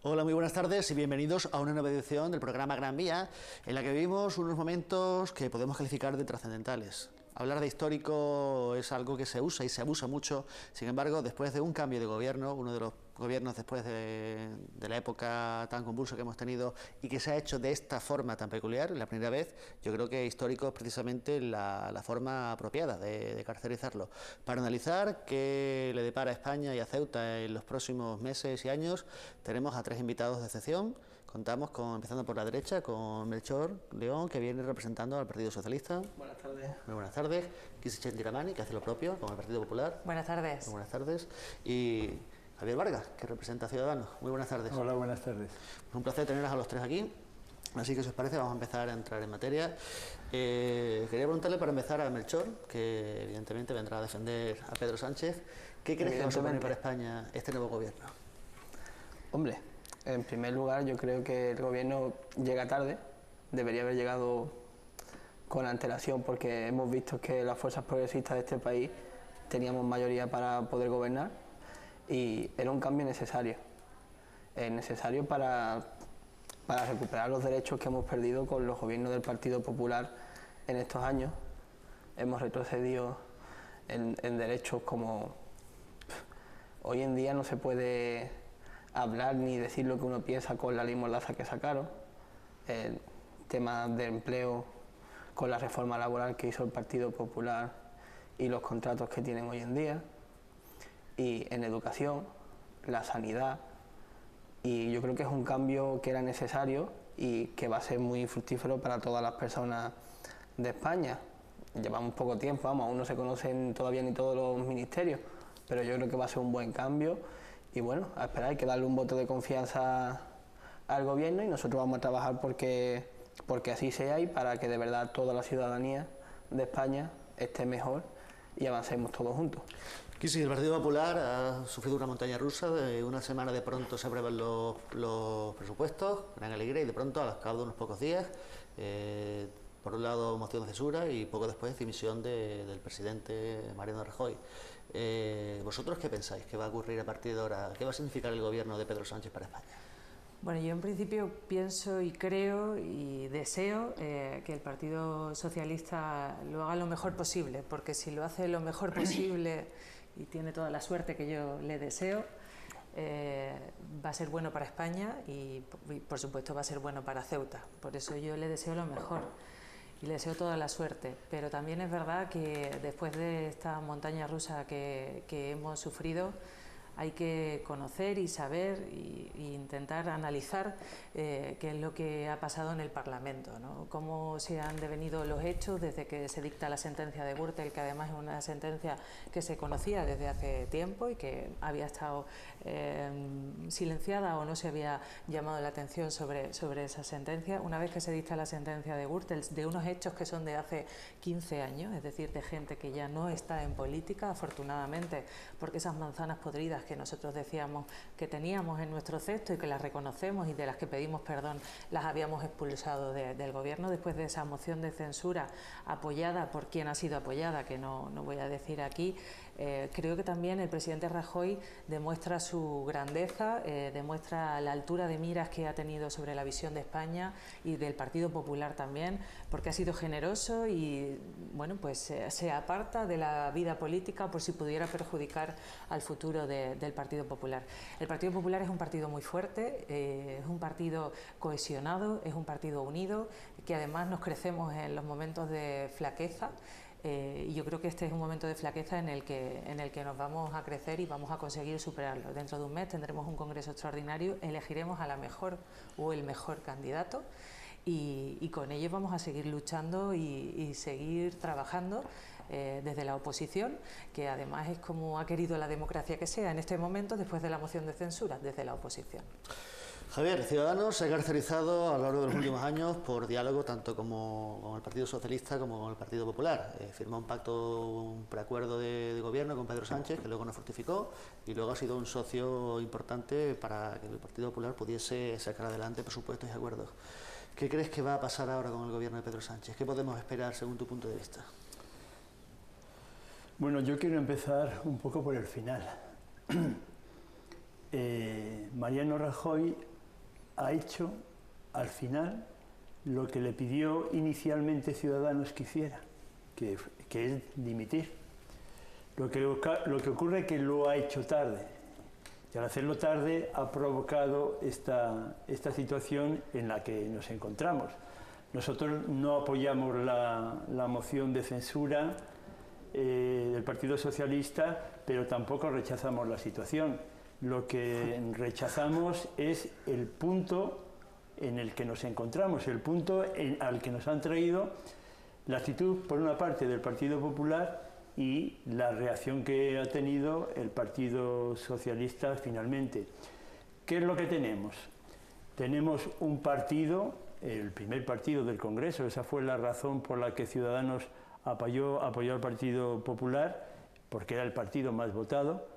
Hola, muy buenas tardes y bienvenidos a una nueva edición del programa Gran Vía, en la que vivimos unos momentos que podemos calificar de trascendentales. Hablar de histórico es algo que se usa y se abusa mucho. Sin embargo, después de un cambio de gobierno, uno de los gobiernos después de la época tan convulsa que hemos tenido y que se ha hecho de esta forma tan peculiar, la primera vez, yo creo que histórico es precisamente la forma apropiada de caracterizarlo. Para analizar qué le depara a España y a Ceuta en los próximos meses y años, tenemos a tres invitados de excepción. Contamos con, empezando por la derecha, con Melchor León, que viene representando al Partido Socialista. Buenas tardes. Muy buenas tardes. Kisichen Diramani, que hace lo propio con el Partido Popular. Buenas tardes. Muy buenas tardes. Y Javier Vargas, que representa a Ciudadanos. Muy buenas tardes. Hola, buenas tardes. Es un placer teneros a los tres aquí. Así que si os parece vamos a empezar a entrar en materia. Quería preguntarle para empezar a Melchor, que evidentemente vendrá a defender a Pedro Sánchez. ¿Qué crees que va a suponer para España este nuevo gobierno? Hombre, en primer lugar yo creo que el gobierno llega tarde, debería haber llegado con antelación, porque hemos visto que las fuerzas progresistas de este país teníamos mayoría para poder gobernar y era un cambio necesario. Es necesario para recuperar los derechos que hemos perdido con los gobiernos del Partido Popular en estos años. Hemos retrocedido en derechos como... Hoy en día no se puede hablar ni decir lo que uno piensa con la ley Mordaza que sacaron, el tema de empleo con la reforma laboral que hizo el Partido Popular y los contratos que tienen hoy en día, y en educación, la sanidad, y yo creo que es un cambio que era necesario y que va a ser muy fructífero para todas las personas de España. Llevamos poco tiempo, aún no se conocen todavía ni todos los ministerios, pero yo creo que va a ser un buen cambio y bueno, a esperar, hay que darle un voto de confianza al gobierno y nosotros vamos a trabajar porque así sea y para que de verdad toda la ciudadanía de España esté mejor y avancemos todos juntos. Aquí sí, el Partido Popular ha sufrido una montaña rusa. De una semana de pronto se aprueban los presupuestos, gran alegría, y de pronto al cabo de unos pocos días, por un lado moción de censura y poco después dimisión del presidente Mariano Rajoy. ¿Vosotros qué pensáis? ¿Qué va a ocurrir a partir de ahora? ¿Qué va a significar el gobierno de Pedro Sánchez para España? Bueno, yo en principio pienso y creo y deseo que el Partido Socialista lo haga lo mejor posible, porque si lo hace lo mejor posible y tiene toda la suerte que yo le deseo, va a ser bueno para España y por supuesto va a ser bueno para Ceuta. Por eso yo le deseo lo mejor y le deseo toda la suerte, pero también es verdad que después de esta montaña rusa que hemos sufrido, hay que conocer y saber e intentar analizar qué es lo que ha pasado en el Parlamento, ¿no? Cómo se han devenido los hechos desde que se dicta la sentencia de Gürtel, que además es una sentencia que se conocía desde hace tiempo y que había estado silenciada o no se había llamado la atención sobre esa sentencia. Una vez que se dicta la sentencia de Gürtel, de unos hechos que son de hace 15 años, es decir, de gente que ya no está en política, afortunadamente, porque esas manzanas podridas que nosotros decíamos que teníamos en nuestro cesto y que las reconocemos y de las que pedimos perdón, las habíamos expulsado del gobierno después de esa moción de censura apoyada por quien ha sido apoyada, que no voy a decir aquí. Creo que también el presidente Rajoy demuestra su grandeza, demuestra la altura de miras que ha tenido sobre la visión de España y del Partido Popular también, porque ha sido generoso y bueno, pues se aparta de la vida política por si pudiera perjudicar al futuro del Partido Popular. El Partido Popular es un partido muy fuerte, es un partido cohesionado, es un partido unido, que además nos crecemos en los momentos de flaqueza. Y yo creo que este es un momento de flaqueza en el que nos vamos a crecer y vamos a conseguir superarlo. Dentro de un mes tendremos un congreso extraordinario, elegiremos a la mejor o el mejor candidato y con ello vamos a seguir luchando y seguir trabajando desde la oposición, que además es como ha querido la democracia que sea en este momento después de la moción de censura, desde la oposición. Javier, Ciudadanos se ha caracterizado a lo largo de los últimos años por diálogo tanto como con el Partido Socialista como con el Partido Popular. Firmó un pacto, un preacuerdo de gobierno con Pedro Sánchez, que luego no fructificó, y luego ha sido un socio importante para que el Partido Popular pudiese sacar adelante presupuestos y acuerdos. ¿Qué crees que va a pasar ahora con el gobierno de Pedro Sánchez? ¿Qué podemos esperar según tu punto de vista? Bueno, yo quiero empezar un poco por el final. Mariano Rajoy ha hecho al final lo que le pidió inicialmente Ciudadanos que hiciera, que es dimitir. Lo que ocurre es que lo ha hecho tarde, y al hacerlo tarde ha provocado esta situación en la que nos encontramos. Nosotros no apoyamos la moción de censura del Partido Socialista, pero tampoco rechazamos la situación. Lo que rechazamos es el punto en el que nos encontramos, el punto al que nos han traído la actitud, por una parte, del Partido Popular y la reacción que ha tenido el Partido Socialista finalmente. ¿Qué es lo que tenemos? Tenemos un partido, el primer partido del Congreso, esa fue la razón por la que Ciudadanos apoyó al Partido Popular, porque era el partido más votado.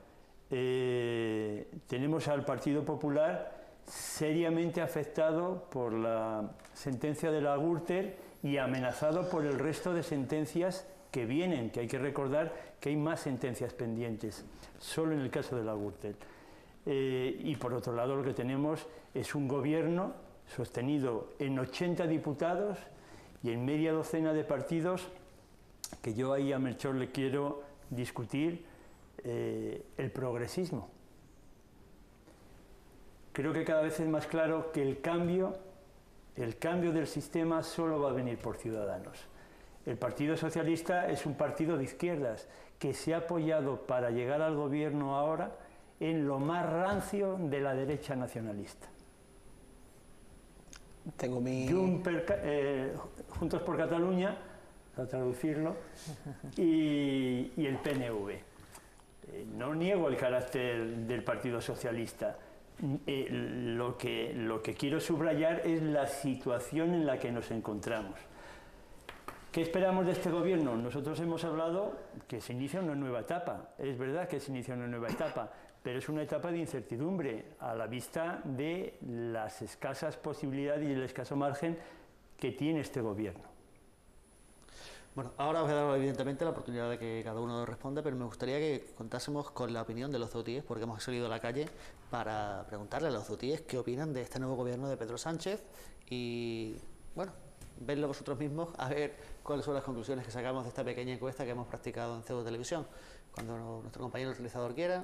Tenemos al Partido Popular seriamente afectado por la sentencia de la Gürtel y amenazado por el resto de sentencias que vienen, que hay que recordar que hay más sentencias pendientes, solo en el caso de la Gürtel. Y por otro lado lo que tenemos es un gobierno sostenido en 80 diputados y en media docena de partidos, que yo ahí a Melchor le quiero discutir el progresismo. Creo que cada vez es más claro que el cambio del sistema solo va a venir por Ciudadanos. El Partido Socialista es un partido de izquierdas que se ha apoyado para llegar al gobierno ahora en lo más rancio de la derecha nacionalista. Tengo mi... Juntos por Cataluña, para traducirlo, y el PNV. No niego el carácter del Partido Socialista. Lo que quiero subrayar es la situación en la que nos encontramos. ¿Qué esperamos de este gobierno? Nosotros hemos hablado que se inicia una nueva etapa. Es verdad que se inicia una nueva etapa, pero es una etapa de incertidumbre a la vista de las escasas posibilidades y el escaso margen que tiene este gobierno. Bueno, ahora os he dado evidentemente la oportunidad de que cada uno responda, pero me gustaría que contásemos con la opinión de los ceutíes, porque hemos salido a la calle para preguntarle a los ceutíes qué opinan de este nuevo gobierno de Pedro Sánchez y, bueno, vedlo vosotros mismos a ver cuáles son las conclusiones que sacamos de esta pequeña encuesta que hemos practicado en CEU Televisión. Cuando nuestro compañero el realizador quiera.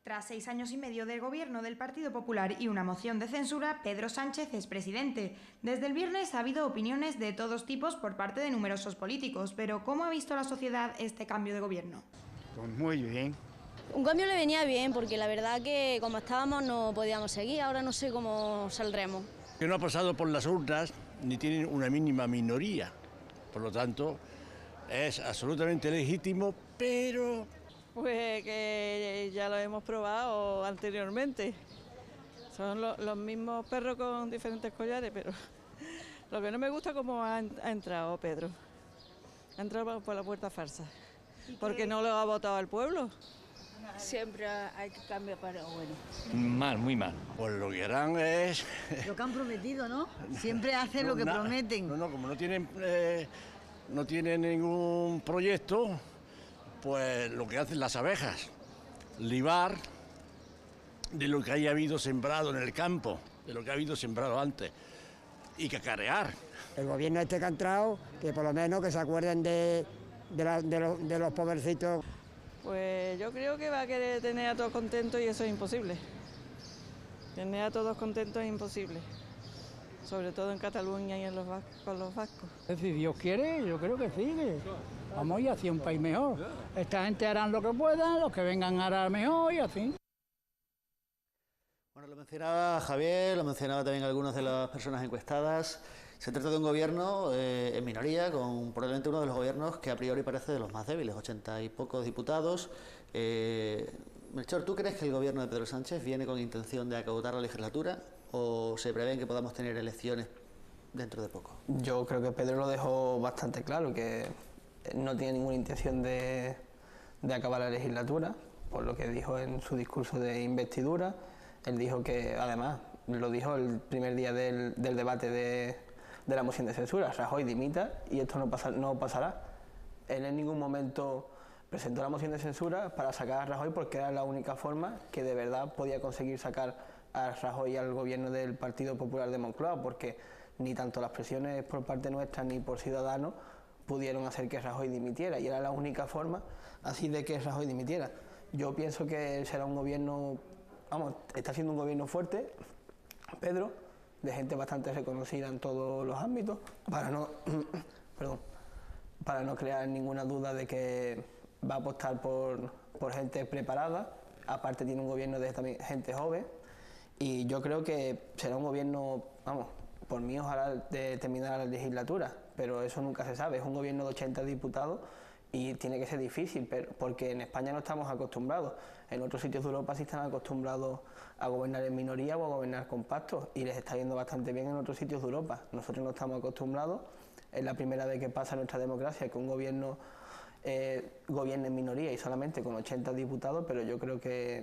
Tras 6 años y medio de gobierno del Partido Popular y una moción de censura, Pedro Sánchez es presidente. Desde el viernes ha habido opiniones de todos tipos por parte de numerosos políticos, pero ¿cómo ha visto la sociedad este cambio de gobierno? Pues muy bien. Un cambio le venía bien, porque la verdad que como estábamos no podíamos seguir, ahora no sé cómo saldremos. Que no ha pasado por las urnas ni tiene una mínima minoría, por lo tanto es absolutamente legítimo, pero... Pues que ya lo hemos probado anteriormente. Son los mismos perros con diferentes collares, pero lo que no me gusta es cómo ha entrado Pedro. Ha entrado por la puerta falsa, porque no lo ha votado el pueblo. Siempre hay que cambiar para bueno. Mal, muy mal. Pues lo que harán es... Lo que han prometido, ¿no? Siempre hacen lo que prometen. Como no tienen ningún proyecto, pues lo que hacen las abejas, libar de lo que haya habido sembrado en el campo, de lo que ha habido sembrado antes, y cacarear. El gobierno este que ha entrado, que por lo menos que se acuerden de los pobrecitos. Pues yo creo que va a querer tener a todos contentos y eso es imposible. Tener a todos contentos es imposible, sobre todo en Cataluña y con los vascos. Si Dios quiere, yo creo que sí, que vamos a ir hacia un país mejor. Esta gente harán lo que puedan, los que vengan harán mejor y así. Bueno, lo mencionaba Javier, lo mencionaba también algunas de las personas encuestadas. Se trata de un gobierno en minoría, con probablemente uno de los gobiernos que a priori parece de los más débiles, 80 y pocos diputados. Melchor, ¿tú crees que el gobierno de Pedro Sánchez viene con intención de acabotar la legislatura o se prevén que podamos tener elecciones dentro de poco? Yo creo que Pedro lo dejó bastante claro, que no tiene ninguna intención de acabar la legislatura, por lo que dijo en su discurso de investidura. Él dijo que, además, lo dijo el primer día del debate de la moción de censura: Rajoy dimita y esto no pasará. Él en ningún momento presentó la moción de censura para sacar a Rajoy, porque era la única forma que de verdad podía conseguir sacar a Rajoy y al gobierno del Partido Popular de Moncloa, porque ni tanto las presiones por parte nuestra ni por Ciudadanos pudieron hacer que Rajoy dimitiera, y era la única forma así de que Rajoy dimitiera. Yo pienso que será un gobierno, vamos, está siendo un gobierno fuerte, Pedro, de gente bastante reconocida en todos los ámbitos, para no, para no crear ninguna duda de que va a apostar por gente preparada. Aparte tiene un gobierno de también gente joven, y yo creo que será un gobierno, vamos, por mí ojalá de terminar la legislatura, pero eso nunca se sabe. Es un gobierno de 80 diputados y tiene que ser difícil, porque en España no estamos acostumbrados. En otros sitios de Europa sí están acostumbrados a gobernar en minoría o a gobernar con pactos, y les está yendo bastante bien en otros sitios de Europa. Nosotros no estamos acostumbrados, es la primera vez que pasa en nuestra democracia que un gobierno gobierne en minoría y solamente con 80 diputados, pero yo creo que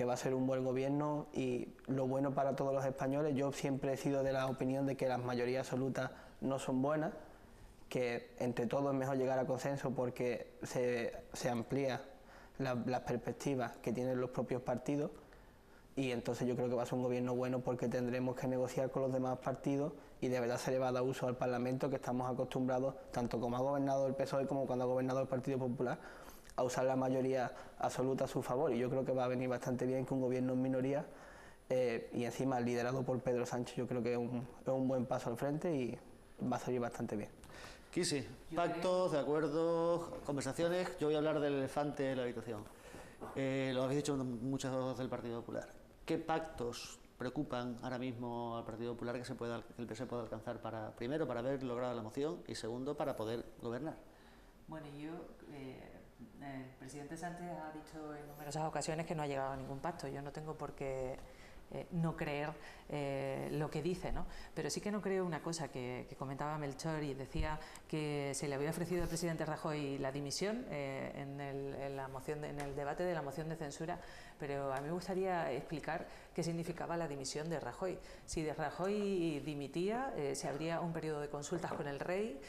va a ser un buen gobierno, y lo bueno para todos los españoles. Yo siempre he sido de la opinión de que las mayorías absolutas no son buenas, que entre todos es mejor llegar a consenso porque se amplía las perspectivas que tienen los propios partidos, y entonces yo creo que va a ser un gobierno bueno porque tendremos que negociar con los demás partidos y de verdad se le va a dar uso al Parlamento, que estamos acostumbrados, tanto como ha gobernado el PSOE como cuando ha gobernado el Partido Popular, a usar la mayoría absoluta a su favor, y yo creo que va a venir bastante bien que un gobierno en minoría y encima liderado por Pedro Sánchez, yo creo que es un buen paso al frente y va a salir bastante bien. Kisi, pactos, de acuerdos, conversaciones. Yo voy a hablar del elefante de la habitación. Lo habéis dicho muchos del Partido Popular. ¿Qué pactos preocupan ahora mismo al Partido Popular que el PSOE pueda alcanzar, primero, para haber logrado la moción, y segundo, para poder gobernar? Bueno, el presidente Sánchez ha dicho en numerosas ocasiones que no ha llegado a ningún pacto. Yo no tengo por qué no creer lo que dice, ¿no? Pero sí que no creo una cosa que comentaba Melchor, y decía que se le había ofrecido al presidente Rajoy la dimisión en el debate de la moción de censura, pero a mí me gustaría explicar qué significaba la dimisión de Rajoy. Si de Rajoy dimitía, se abría un periodo de consultas con el rey.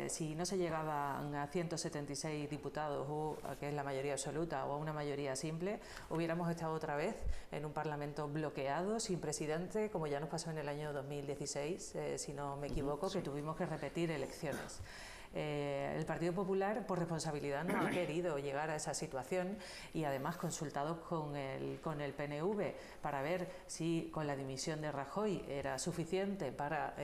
Si no se llegaban a 176 diputados, que es la mayoría absoluta, o a una mayoría simple, hubiéramos estado otra vez en un Parlamento bloqueado, sin presidente, como ya nos pasó en el año 2016, si no me equivoco, que tuvimos que repetir elecciones. El Partido Popular, por responsabilidad, no ha querido llegar a esa situación, y además consultados con el PNV para ver si con la dimisión de Rajoy era suficiente para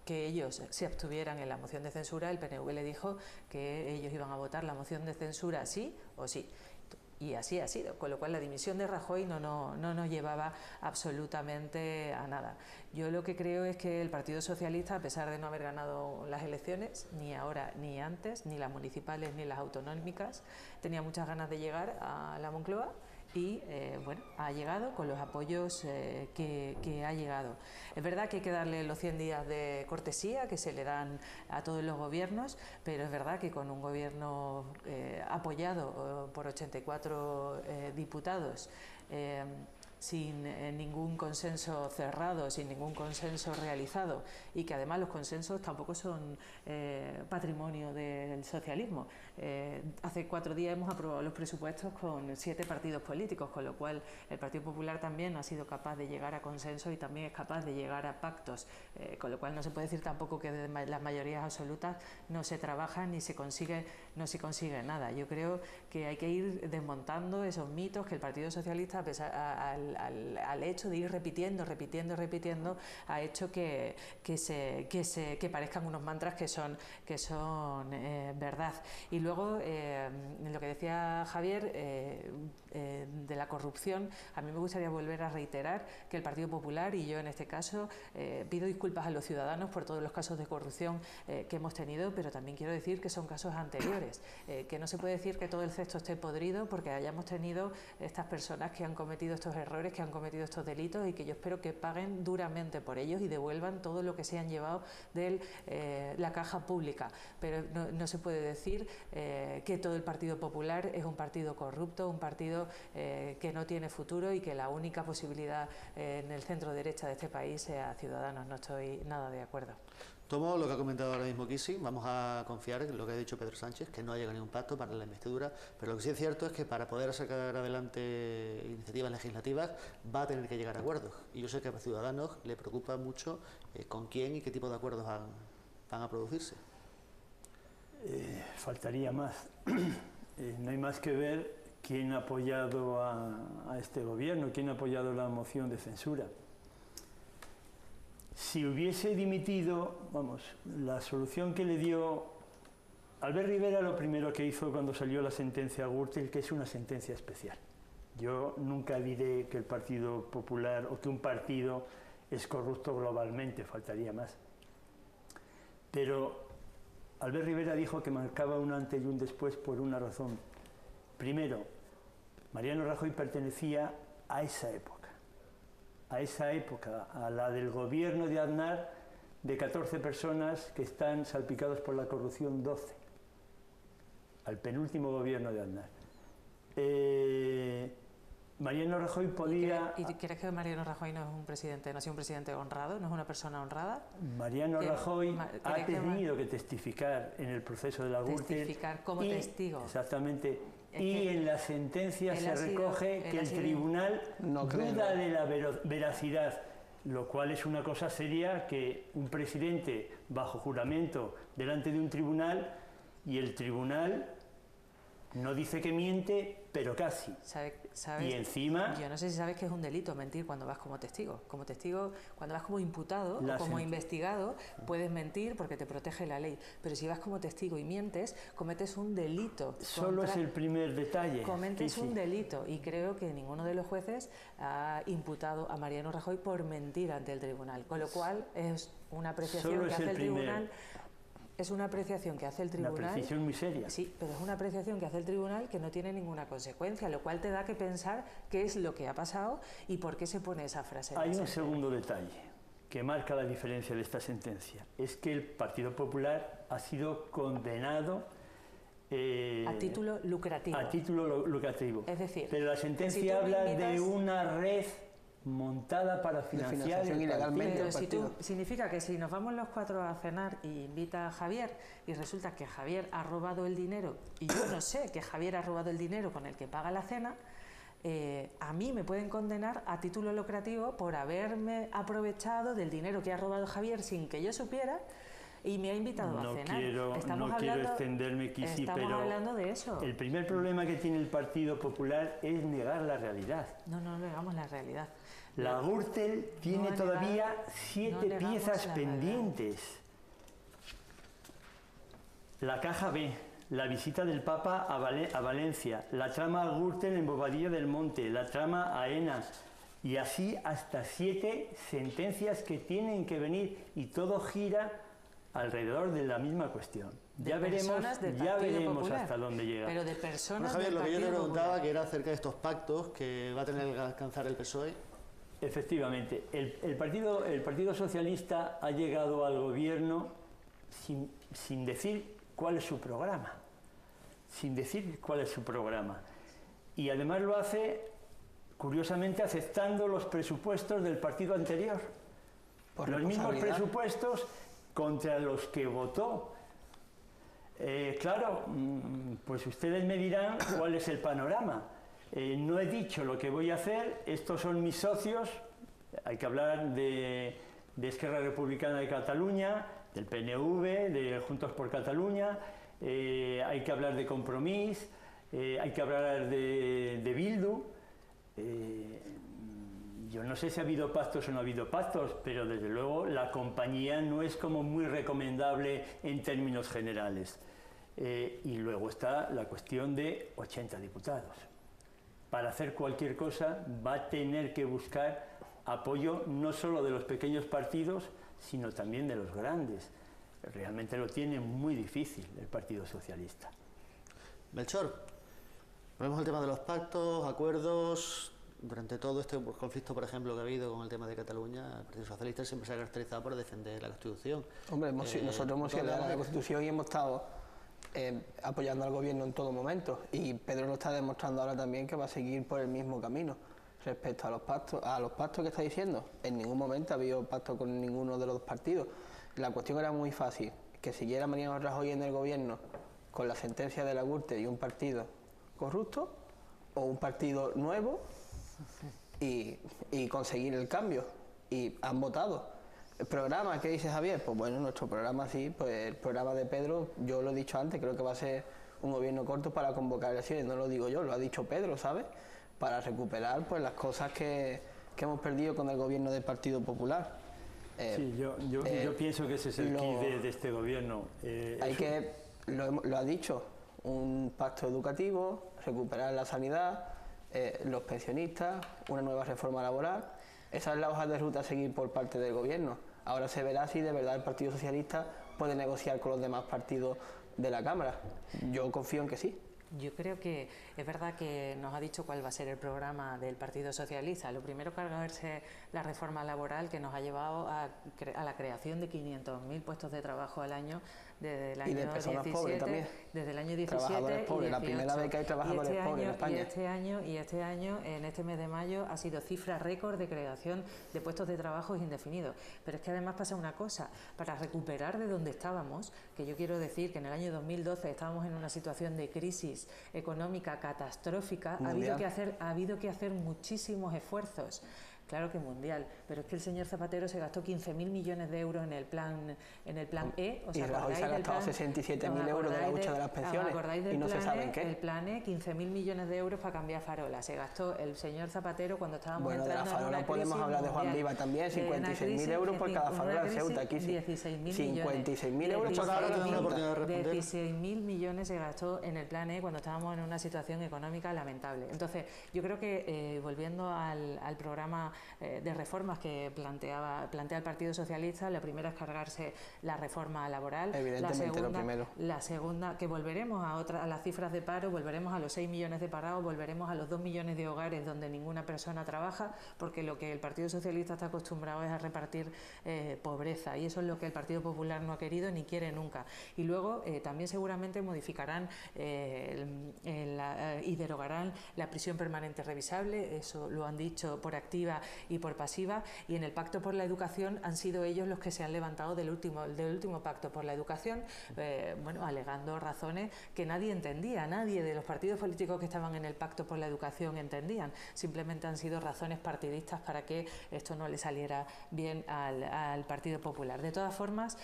que ellos se abstuvieran en la moción de censura, el PNV le dijo que ellos iban a votar la moción de censura sí o sí. Y así ha sido, con lo cual la dimisión de Rajoy no nos llevaba absolutamente a nada. Yo lo que creo es que el Partido Socialista, a pesar de no haber ganado las elecciones, ni ahora ni antes, ni las municipales ni las autonómicas, tenía muchas ganas de llegar a la Moncloa, y bueno, ha llegado con los apoyos que ha llegado. Es verdad que hay que darle los 100 días de cortesía que se le dan a todos los gobiernos, pero es verdad que con un gobierno apoyado por 84 diputados, sin ningún consenso cerrado, sin ningún consenso realizado, y que además los consensos tampoco son patrimonio del socialismo. Hace 4 días hemos aprobado los presupuestos con 7 partidos políticos, con lo cual el Partido Popular también ha sido capaz de llegar a consensos y también es capaz de llegar a pactos, con lo cual no se puede decir tampoco que de las mayorías absolutas no se trabaja ni se consigue nada. Yo creo que hay que ir desmontando esos mitos que el Partido Socialista, a pesar al hecho de ir repitiendo, ha hecho que parezcan unos mantras que son verdad. Y luego, lo que decía Javier de la corrupción, a mí me gustaría volver a reiterar que el Partido Popular, y yo en este caso, pido disculpas a los ciudadanos por todos los casos de corrupción que hemos tenido, pero también quiero decir que son casos anteriores, que no se puede decir que todo el cesto esté podrido porque hayamos tenido estas personas que han cometido estos errores, que han cometido estos delitos, y que yo espero que paguen duramente por ellos y devuelvan todo lo que se han llevado de la caja pública. Pero no se puede decir que todo el Partido Popular es un partido corrupto, un partido que no tiene futuro y que la única posibilidad en el centro derecha de este país sea Ciudadanos. No estoy nada de acuerdo. Tomo lo que ha comentado ahora mismo Kisi, vamos a confiar en lo que ha dicho Pedro Sánchez, que no ha llegado a ningún pacto para la investidura, pero lo que sí es cierto es que para poder sacar adelante iniciativas legislativas va a tener que llegar a acuerdos. Y yo sé que a Ciudadanos le preocupa mucho con quién y qué tipo de acuerdos van a producirse. Faltaría más. No hay más que ver quién ha apoyado a este gobierno, quién ha apoyado la moción de censura. Si hubiese dimitido, vamos, la solución que le dio Albert Rivera, lo primero que hizo cuando salió la sentencia a Gürtel, que es una sentencia especial. Yo nunca diré que el Partido Popular o que un partido es corrupto globalmente, faltaría más. Pero Albert Rivera dijo que marcaba un antes y un después por una razón. Primero, Mariano Rajoy pertenecía a esa época, a la del gobierno de Aznar, de 14 personas que están salpicados por la corrupción, 12, al penúltimo gobierno de Aznar. Mariano Rajoy podía... ¿Y crees que Mariano Rajoy no es un presidente, no ha sido un presidente honrado, no es una persona honrada? Mariano Rajoy ha tenido que testificar en el proceso de la Gürtel. Testificar como testigo. Exactamente. Y en la sentencia se recoge que el tribunal duda de la veracidad, lo cual es una cosa seria, que un presidente bajo juramento delante de un tribunal y el tribunal no dice que miente, pero casi. ¿Sabes? Y encima... Yo no sé si sabes que es un delito mentir cuando vas como testigo. Como testigo, cuando vas como imputado o como investigado, puedes mentir porque te protege la ley. Pero si vas como testigo y mientes, cometes un delito. Solo es el primer detalle. Cometes un delito. Y creo que ninguno de los jueces ha imputado a Mariano Rajoy por mentir ante el tribunal. Con lo cual es una apreciación que hace el tribunal. Es una apreciación que hace el tribunal. Una apreciación muy seria. Sí, pero es una apreciación que hace el tribunal que no tiene ninguna consecuencia, lo cual te da que pensar qué es lo que ha pasado y por qué se pone esa frase. Hay un segundo detalle que marca la diferencia de esta sentencia. Es que el Partido Popular ha sido condenado a título lucrativo. A título lucrativo. Es decir, pero la sentencia habla de una red montada para financiar ilegalmente el partido. Significa que si nos vamos los cuatro a cenar y invita a Javier y resulta que Javier ha robado el dinero y yo no sé que Javier ha robado el dinero con el que paga la cena, a mí me pueden condenar a título lucrativo por haberme aprovechado del dinero que ha robado Javier sin que yo supiera y me ha invitado a cenar. No quiero extenderme, Kisi, pero hablando de eso. El primer problema que tiene el Partido Popular es negar la realidad. No negamos la realidad. La Gürtel tiene todavía 7 piezas pendientes. La caja B, la visita del Papa a Valencia, la trama Gürtel en Bobadilla del Monte, la trama AENA, y así hasta 7 sentencias que tienen que venir, y todo gira alrededor de la misma cuestión. Ya veremos hasta dónde llega. Pero de personas Javier, lo que yo te preguntaba, que era acerca de estos pactos que va a tener que alcanzar el PSOE. Efectivamente, el Partido Socialista ha llegado al gobierno sin decir cuál es su programa. Y además lo hace, curiosamente, aceptando los presupuestos del partido anterior. Los mismos presupuestos contra los que votó. Claro, pues ustedes me dirán cuál es el panorama. No he dicho lo que voy a hacer, estos son mis socios, hay que hablar de Esquerra Republicana de Cataluña, del PNV, de Juntos por Cataluña, hay que hablar de Compromís, hay que hablar de Bildu. Yo no sé si ha habido pactos o no ha habido pactos, pero desde luego la compañía no es como muy recomendable en términos generales. Y luego está la cuestión de 80 diputados. Para hacer cualquier cosa va a tener que buscar apoyo no solo de los pequeños partidos, sino también de los grandes. Realmente lo tiene muy difícil el Partido Socialista. Melchor, volvemos al tema de los pactos, acuerdos. Durante todo este conflicto, por ejemplo, que ha habido con el tema de Cataluña, el Partido Socialista siempre se ha caracterizado por defender la Constitución. Hombre, nosotros hemos sido de la Constitución y hemos estado apoyando al gobierno en todo momento, y Pedro lo está demostrando ahora también, que va a seguir por el mismo camino. Respecto a los pactos que está diciendo, en ningún momento ha habido pacto con ninguno de los dos partidos. la cuestión era muy fácil, que siguiera Mariano Rajoy en el gobierno con la sentencia de la Gürtel y un partido corrupto, o un partido nuevo y conseguir el cambio. Y han votado. ¿El programa qué dice Javier? Pues bueno, nuestro programa sí, pues el programa de Pedro, yo lo he dicho antes, creo que va a ser un gobierno corto para convocar elecciones, no lo digo yo, lo ha dicho Pedro, ¿sabes? Para recuperar pues las cosas que hemos perdido con el gobierno del Partido Popular. Sí, yo pienso que ese es el key de este gobierno. Lo ha dicho, un pacto educativo, recuperar la sanidad, los pensionistas, una nueva reforma laboral. Esa es la hoja de ruta a seguir por parte del gobierno. Ahora se verá si de verdad el Partido Socialista puede negociar con los demás partidos de la Cámara. Yo confío en que sí. Yo creo que es verdad que nos ha dicho cuál va a ser el programa del Partido Socialista. Lo primero, cargarse la reforma laboral, que nos ha llevado a la creación de 500.000 puestos de trabajo al año desde el año 17, desde el año 17 trabajadores pobres, y 18. La primera vez que hay trabajadores pobres en España. Y este año, en este mes de mayo, ha sido cifra récord de creación de puestos de trabajo indefinidos. Pero es que además pasa una cosa, para recuperar de donde estábamos, que yo quiero decir que en el año 2012 estábamos en una situación de crisis económica catastrófica, ha habido que hacer muchísimos esfuerzos. Claro que mundial, pero es que el señor Zapatero se gastó 15.000 millones de euros en el plan E. Y Rajoy se ha gastado 67.000 euros de la hucha de las pensiones y no se sabe en qué. El plan E, 15.000 millones de euros para cambiar farolas. Se gastó el señor Zapatero cuando estábamos entrando en una crisis. Bueno, de la farola podemos hablar de Juan Viva también, 56.000 euros por cada farola de Ceuta. Aquí sí. 56.000 euros por cada farola. 16.000 millones se gastó en el plan E cuando estábamos en una situación económica lamentable. Entonces, yo creo que volviendo al programa de reformas que plantea el Partido Socialista, la primera es cargarse la reforma laboral, la segunda que volveremos a las cifras de paro, volveremos a los 6 millones de parados, volveremos a los 2 millones de hogares donde ninguna persona trabaja, porque lo que el Partido Socialista está acostumbrado es a repartir pobreza, y eso es lo que el Partido Popular no ha querido ni quiere nunca. Y luego también seguramente modificarán y derogarán la prisión permanente revisable, eso lo han dicho por activa y por pasiva, y en el Pacto por la Educación han sido ellos los que se han levantado del último Pacto por la Educación, alegando razones que nadie entendía, nadie de los partidos políticos que estaban en el Pacto por la Educación entendían, simplemente han sido razones partidistas para que esto no le saliera bien al Partido Popular. De todas formas,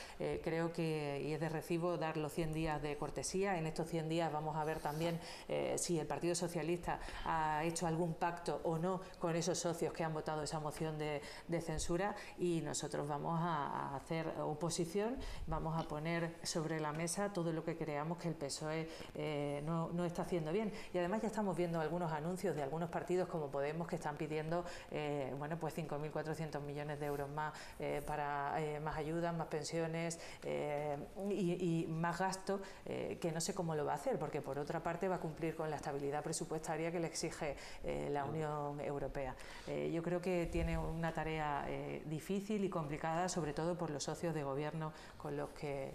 creo que, y es de recibo, dar los 100 días de cortesía. En estos 100 días vamos a ver también si el Partido Socialista ha hecho algún pacto o no con esos socios que han votado esa moción de censura, y nosotros vamos a hacer oposición, vamos a poner sobre la mesa todo lo que creamos que el PSOE no está haciendo bien. Y además ya estamos viendo algunos anuncios de algunos partidos como Podemos que están pidiendo 5.400 millones de euros más para más ayudas, más pensiones y más gasto, que no sé cómo lo va a hacer, porque por otra parte va a cumplir con la estabilidad presupuestaria que le exige la Unión Europea. Yo creo que tiene una tarea difícil y complicada, sobre todo por los socios de gobierno con los que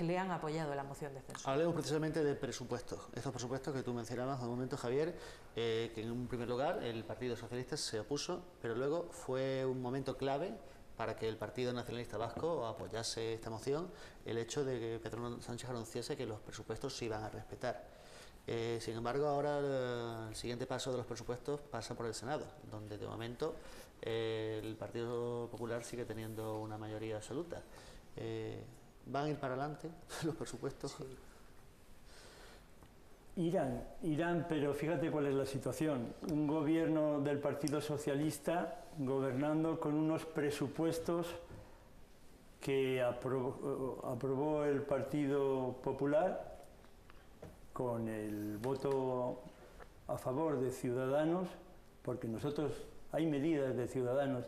le han apoyado la moción de censura. Hablemos precisamente de presupuestos. Estos presupuestos que tú mencionabas hace un momento, Javier, que en un primer lugar el Partido Socialista se opuso, pero luego fue un momento clave para que el Partido Nacionalista Vasco apoyase esta moción, el hecho de que Pedro Sánchez anunciase que los presupuestos se iban a respetar. Sin embargo, ahora el siguiente paso de los presupuestos pasa por el Senado, donde de momento el Partido Popular sigue teniendo una mayoría absoluta. ¿Van a ir para adelante los presupuestos? Sí. Irán, pero fíjate cuál es la situación. Un gobierno del Partido Socialista gobernando con unos presupuestos que aprobó el Partido Popular con el voto a favor de Ciudadanos, porque hay medidas de Ciudadanos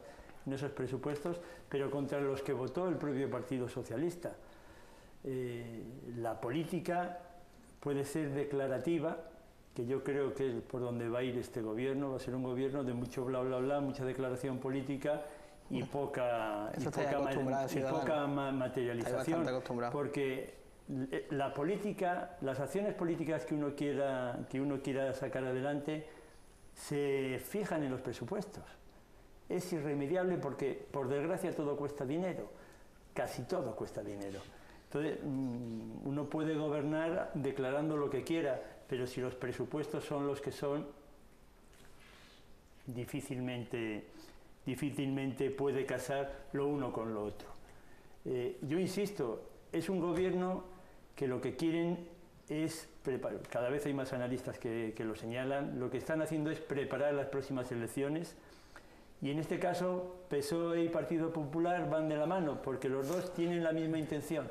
en esos presupuestos, pero contra los que votó el propio Partido Socialista. La política puede ser declarativa, que yo creo que es por donde va a ir este gobierno. Va a ser un gobierno de mucho bla bla bla, mucha declaración política y poca materialización, porque la política, las acciones políticas que uno quiera sacar adelante se fijan en los presupuestos. Es irremediable porque, por desgracia, todo cuesta dinero. casi todo cuesta dinero. Entonces, uno puede gobernar declarando lo que quiera, pero si los presupuestos son los que son, difícilmente puede casar lo uno con lo otro. Yo insisto, es un gobierno que lo que quieren es preparar, cada vez hay más analistas que lo señalan, lo que están haciendo es preparar las próximas elecciones, y en este caso PSOE y Partido Popular van de la mano, porque los dos tienen la misma intención,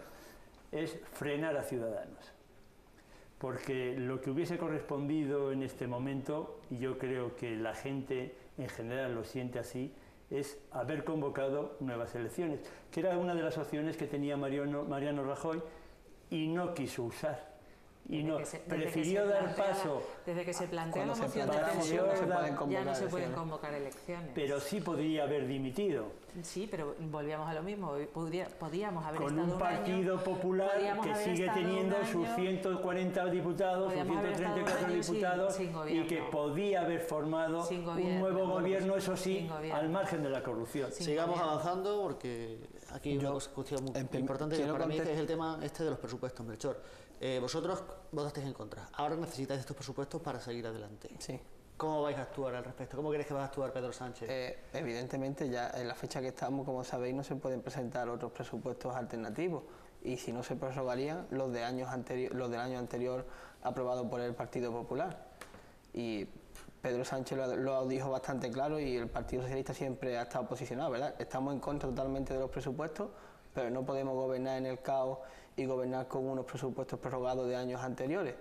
es frenar a Ciudadanos. Porque lo que hubiese correspondido en este momento, y yo creo que la gente en general lo siente así, es haber convocado nuevas elecciones, que era una de las opciones que tenía Mariano Rajoy y no quiso usar. Y no, prefirió dar paso. Desde que se plantea la moción de censura, ya no se pueden convocar elecciones. Pero sí podría haber dimitido. Sí, pero volvíamos a lo mismo. Podíamos haber con estado un Partido Popular que sigue teniendo sus 140 diputados, sus 134 diputados, y que podía haber formado un nuevo gobierno, eso sí, al margen de la corrupción. Sigamos avanzando, porque aquí hay una cuestión muy importante que para mí es el tema de los presupuestos, Melchor. Vosotros votasteis en contra. Ahora necesitáis estos presupuestos para seguir adelante. Sí. ¿Cómo vais a actuar al respecto? ¿Cómo crees que va a actuar Pedro Sánchez? Evidentemente, ya en la fecha que estamos, como sabéis, no se pueden presentar otros presupuestos alternativos. Y si no, se prorrogarían los del año anterior aprobado por el Partido Popular. Y Pedro Sánchez lo dijo bastante claro, y el Partido Socialista siempre ha estado posicionado, ¿verdad? Estamos en contra totalmente de los presupuestos, pero no podemos gobernar en el caos y gobernar con unos presupuestos prorrogados de años anteriores.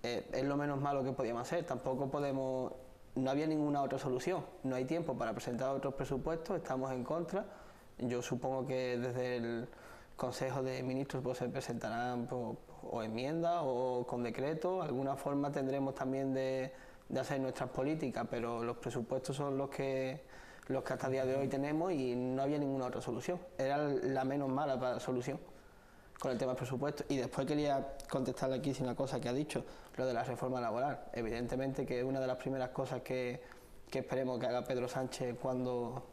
Es lo menos malo que podíamos hacer. Tampoco podemos, no había ninguna otra solución, no hay tiempo para presentar otros presupuestos, estamos en contra. Yo supongo que desde el Consejo de Ministros pues, se presentarán o enmiendas o con decreto. Alguna forma tendremos también de hacer nuestras políticas, pero los presupuestos son los que hasta el día de hoy tenemos, y no había ninguna otra solución. Era la menos mala solución con el tema del presupuesto. Y después quería contestarle aquí una cosa que ha dicho, lo de la reforma laboral. Evidentemente que es una de las primeras cosas que esperemos que haga Pedro Sánchez cuando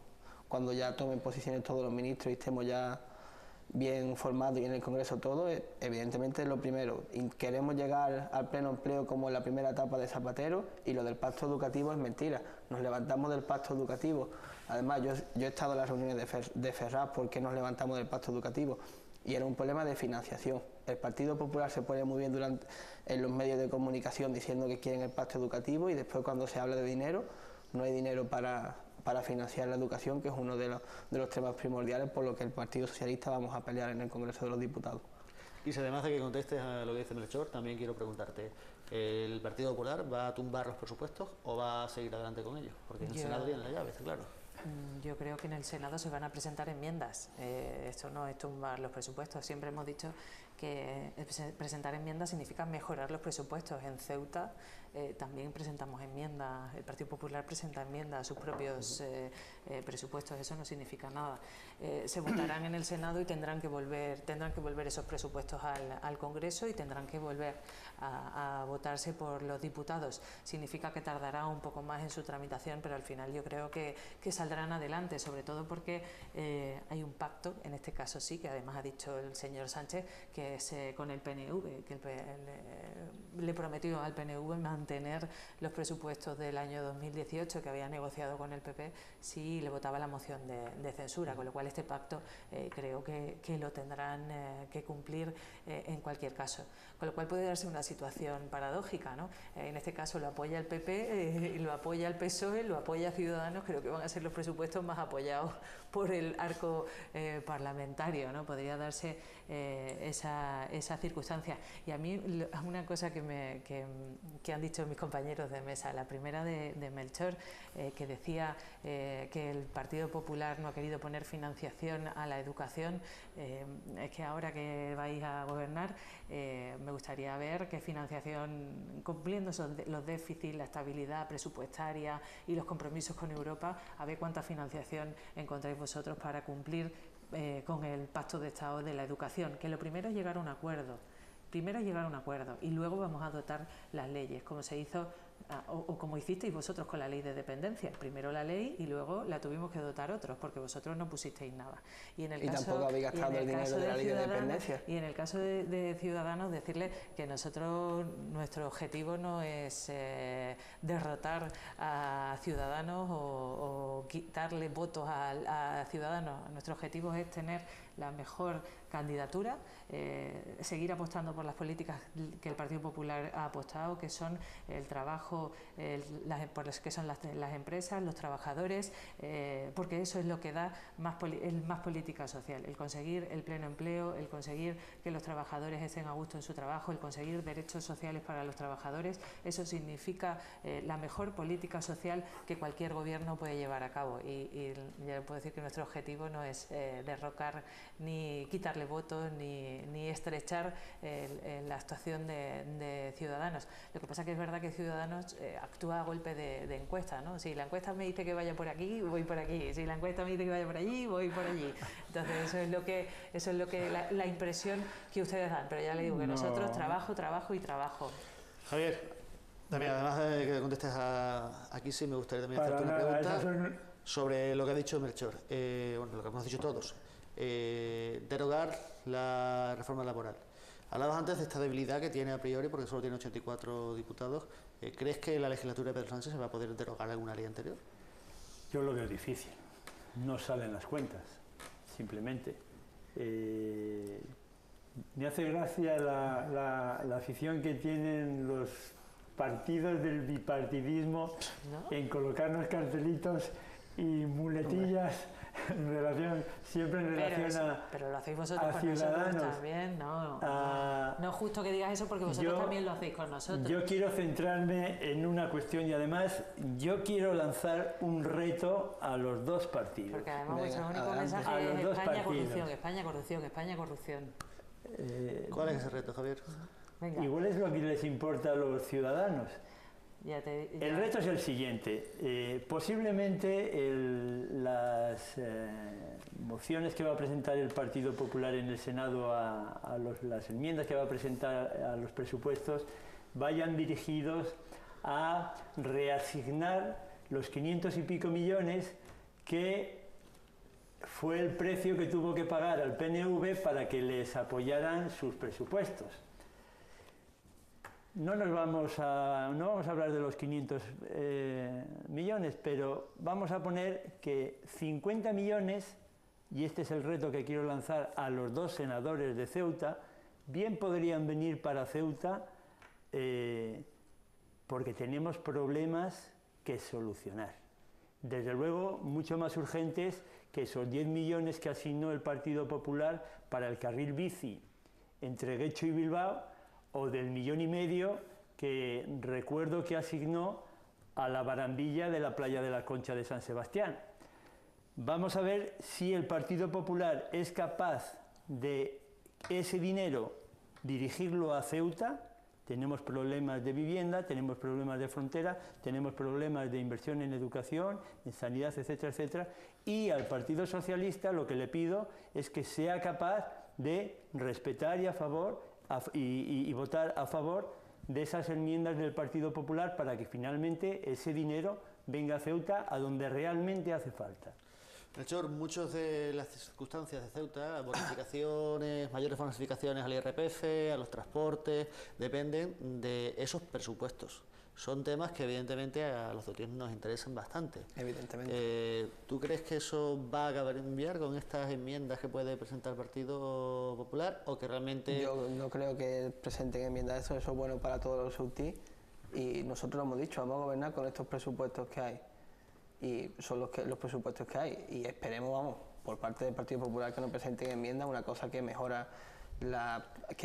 ya tomen posiciones todos los ministros y estemos ya bien formados y en el Congreso todo. Evidentemente lo primero, queremos llegar al pleno empleo como en la primera etapa de Zapatero, y lo del pacto educativo es mentira. Nos levantamos del pacto educativo. Además, yo he estado en las reuniones de Ferraz porque nos levantamos del pacto educativo, y era un problema de financiación. El Partido Popular se pone muy bien en los medios de comunicación diciendo que quieren el pacto educativo, y después cuando se habla de dinero, no hay dinero para financiar la educación, que es uno de los temas primordiales por lo que el Partido Socialista vamos a pelear en el Congreso de los Diputados. Y si además de que contestes a lo que dice Melchor, también quiero preguntarte, ¿el Partido Popular va a tumbar los presupuestos o va a seguir adelante con ellos? Porque en el Senado tienen la llave, está claro. Yo creo que en el Senado se van a presentar enmiendas. Esto no es tumbar los presupuestos. Siempre hemos dicho que presentar enmiendas significa mejorar los presupuestos. En Ceuta también presentamos enmiendas. El Partido Popular presenta enmiendas a sus propios presupuestos. Eso no significa nada. Se votarán en el Senado y tendrán que volver esos presupuestos al Congreso, y tendrán que volver a votarse por los diputados. Significa que tardará un poco más en su tramitación, pero al final yo creo que saldrán adelante, sobre todo porque hay un pacto, en este caso sí, que además ha dicho el señor Sánchez, que es con el PNV, que le prometió al PNV mantener los presupuestos del año 2018 que había negociado con el PP si le votaba la moción de censura, con lo cual este pacto creo que lo tendrán que cumplir en cualquier caso, con lo cual puede darse una situación paradójica, ¿no? En este caso lo apoya el PP, lo apoya el PSOE, lo apoya Ciudadanos. Creo que van a ser los presupuestos más apoyados por el arco parlamentario, ¿no? Podría darse esa circunstancia. Y a mí una cosa que han dicho mis compañeros de mesa, la primera de Melchor, que decía que el Partido Popular no ha querido poner financiación a la educación, es que ahora que vais a gobernar me gustaría ver qué financiación, cumpliendo los déficits, la estabilidad presupuestaria y los compromisos con Europa, a ver cuánta financiación encontráis vosotros para cumplir con el Pacto de Estado de la Educación, que lo primero es llegar a un acuerdo. Primero llegar a un acuerdo y luego vamos a dotar las leyes, como se hizo o como hicisteis vosotros con la ley de dependencia, primero la ley y luego la tuvimos que dotar otros, porque vosotros no pusisteis nada. Y tampoco habéis gastado el dinero de la ley de dependencia. Y en el caso de Ciudadanos, decirle que nosotros, nuestro objetivo no es derrotar a Ciudadanos o quitarle votos a Ciudadanos. Nuestro objetivo es tener la mejor candidatura, seguir apostando por las políticas que el Partido Popular ha apostado, que son el trabajo, por las que son las empresas, los trabajadores, porque eso es lo que da más política social, el conseguir el pleno empleo, el conseguir que los trabajadores estén a gusto en su trabajo, el conseguir derechos sociales para los trabajadores. Eso significa la mejor política social que cualquier gobierno puede llevar a cabo, y ya puedo decir que nuestro objetivo no es derrocar ni quitarle votos ni estrechar la actuación de Ciudadanos. Lo que pasa es que es verdad que Ciudadanos actúa a golpe de encuesta, ¿no? Si la encuesta me dice que vaya por aquí, voy por aquí. Si la encuesta me dice que vaya por allí, voy por allí. Entonces eso es lo que la impresión que ustedes dan. Pero ya le digo que nosotros trabajo y trabajo. Javier, también, además de que contestes aquí, sí me gustaría también hacerte una pregunta sobre lo que ha dicho Melchor. Bueno, lo que hemos dicho todos. Derogar la reforma laboral. Hablabas antes de esta debilidad que tiene a priori porque solo tiene 84 diputados. ¿Crees que la legislatura de Pedro Sánchez se va a poder derogar alguna ley anterior? Yo lo veo difícil. No salen las cuentas, simplemente. Me hace gracia la afición que tienen los partidos del bipartidismo en colocarnos cartelitos y muletillas siempre en relación pero lo hacéis vosotros con Ciudadanos. Nosotros también, no es justo que digas eso porque vosotros también lo hacéis con nosotros. Yo quiero centrarme en una cuestión y además yo quiero lanzar un reto a los dos partidos. Porque además vuestro único mensaje es España corrupción. ¿Cuál es ese reto, Javier? Venga. Igual es lo que les importa a los ciudadanos. El reto es el siguiente. Posiblemente las mociones que va a presentar el Partido Popular en el Senado las enmiendas que va a presentar a los presupuestos vayan dirigidos a reasignar los 500 y pico millones que fue el precio que tuvo que pagar al PNV para que les apoyaran sus presupuestos. No vamos a hablar de los 500 millones, pero vamos a poner que 50 millones, y este es el reto que quiero lanzar a los dos senadores de Ceuta, bien podrían venir para Ceuta porque tenemos problemas que solucionar. Desde luego, mucho más urgentes que esos 10 millones que asignó el Partido Popular para el carril bici entre Guecho y Bilbao, o del 1,5 millones que recuerdo que asignó a la barandilla de la playa de la Concha de San Sebastián. Vamos a ver si el Partido Popular es capaz de ese dinero dirigirlo a Ceuta. Tenemos problemas de vivienda, tenemos problemas de frontera, tenemos problemas de inversión en educación, en sanidad, etcétera, etcétera. Y al Partido Socialista lo que le pido es que sea capaz de respetar y votar a favor de esas enmiendas del Partido Popular para que finalmente ese dinero venga a Ceuta, a donde realmente hace falta. Melchor, muchas de las circunstancias de Ceuta, bonificaciones, mayores bonificaciones al IRPF, a los transportes, dependen de esos presupuestos. Son temas que evidentemente a los ceutinos nos interesan bastante. Evidentemente. ¿Tú crees que eso va a cambiar con estas enmiendas que puede presentar el Partido Popular o que realmente...? Yo no creo que presenten enmiendas, eso es bueno para todos los ceutí y nosotros lo hemos dicho, vamos a gobernar con estos presupuestos que hay y son los presupuestos que hay y esperemos, por parte del Partido Popular que nos presenten enmiendas, una cosa que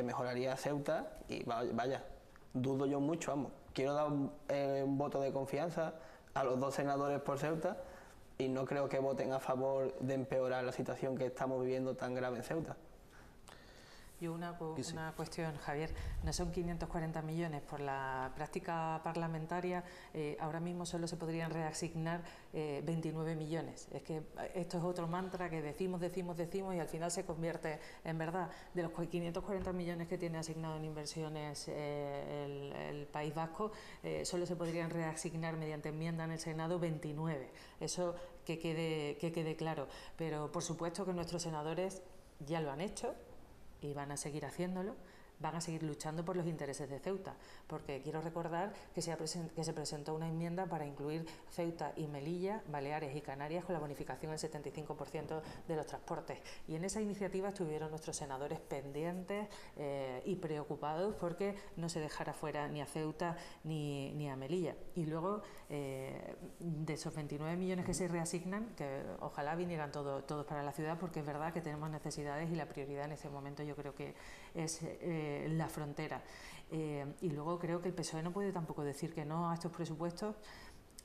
mejoraría Ceuta y vaya, dudo yo mucho, quiero dar un voto de confianza a los dos senadores por Ceuta y no creo que voten a favor de empeorar la situación que estamos viviendo tan grave en Ceuta. Yo una cuestión, Javier, no son 540 millones por la práctica parlamentaria, ahora mismo solo se podrían reasignar 29 millones. Es que esto es otro mantra que decimos y al final se convierte en verdad. De los 540 millones que tiene asignado en inversiones el País Vasco, solo se podrían reasignar mediante enmienda en el Senado 29. Eso que quede claro. Pero por supuesto que nuestros senadores ya lo han hecho y van a seguir haciéndolo, van a seguir luchando por los intereses de Ceuta, porque quiero recordar que se presentó una enmienda para incluir Ceuta y Melilla, Baleares y Canarias con la bonificación del 75% de los transportes, y en esa iniciativa estuvieron nuestros senadores pendientes y preocupados porque no se dejara fuera ni a Ceuta ni a Melilla. Y luego de esos 29 millones que se reasignan, que ojalá vinieran todos para la ciudad, porque es verdad que tenemos necesidades y la prioridad en este momento yo creo que es la frontera. Y luego creo que el PSOE no puede tampoco decir que no a estos presupuestos,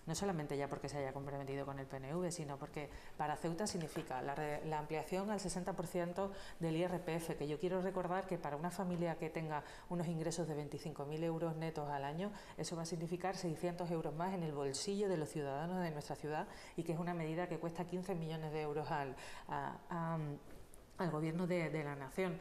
no solamente ya porque se haya comprometido con el PNV, sino porque para Ceuta significa la ampliación al 60% del IRPF, que yo quiero recordar que para una familia que tenga unos ingresos de 25.000 euros netos al año, eso va a significar 600 euros más en el bolsillo de los ciudadanos de nuestra ciudad, y que es una medida que cuesta 15 millones de euros al Gobierno de la Nación.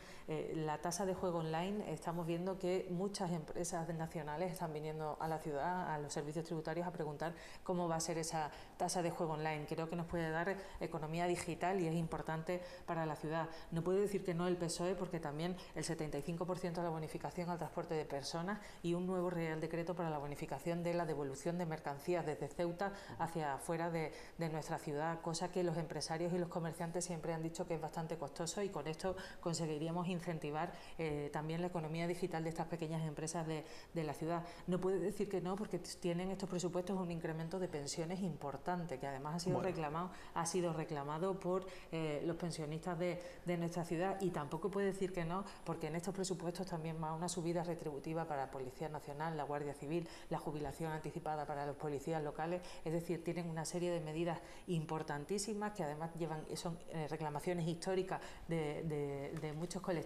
La tasa de juego online, estamos viendo que muchas empresas nacionales están viniendo a la ciudad, a los servicios tributarios, a preguntar cómo va a ser esa tasa de juego online. Creo que nos puede dar economía digital y es importante para la ciudad. No puede decir que no el PSOE, porque también el 75% de la bonificación al transporte de personas y un nuevo Real Decreto para la bonificación de la devolución de mercancías desde Ceuta hacia afuera de nuestra ciudad, cosa que los empresarios y los comerciantes siempre han dicho que es bastante costoso, y con esto conseguiríamos incentivar también la economía digital de estas pequeñas empresas de la ciudad. No puede decir que no, porque tienen estos presupuestos un incremento de pensiones importante, que además ha sido reclamado por los pensionistas de nuestra ciudad, y tampoco puede decir que no, porque en estos presupuestos también va una subida retributiva para la Policía Nacional, la Guardia Civil, la jubilación anticipada para los policías locales. Es decir, tienen una serie de medidas importantísimas que además son reclamaciones históricas de muchos colectivos,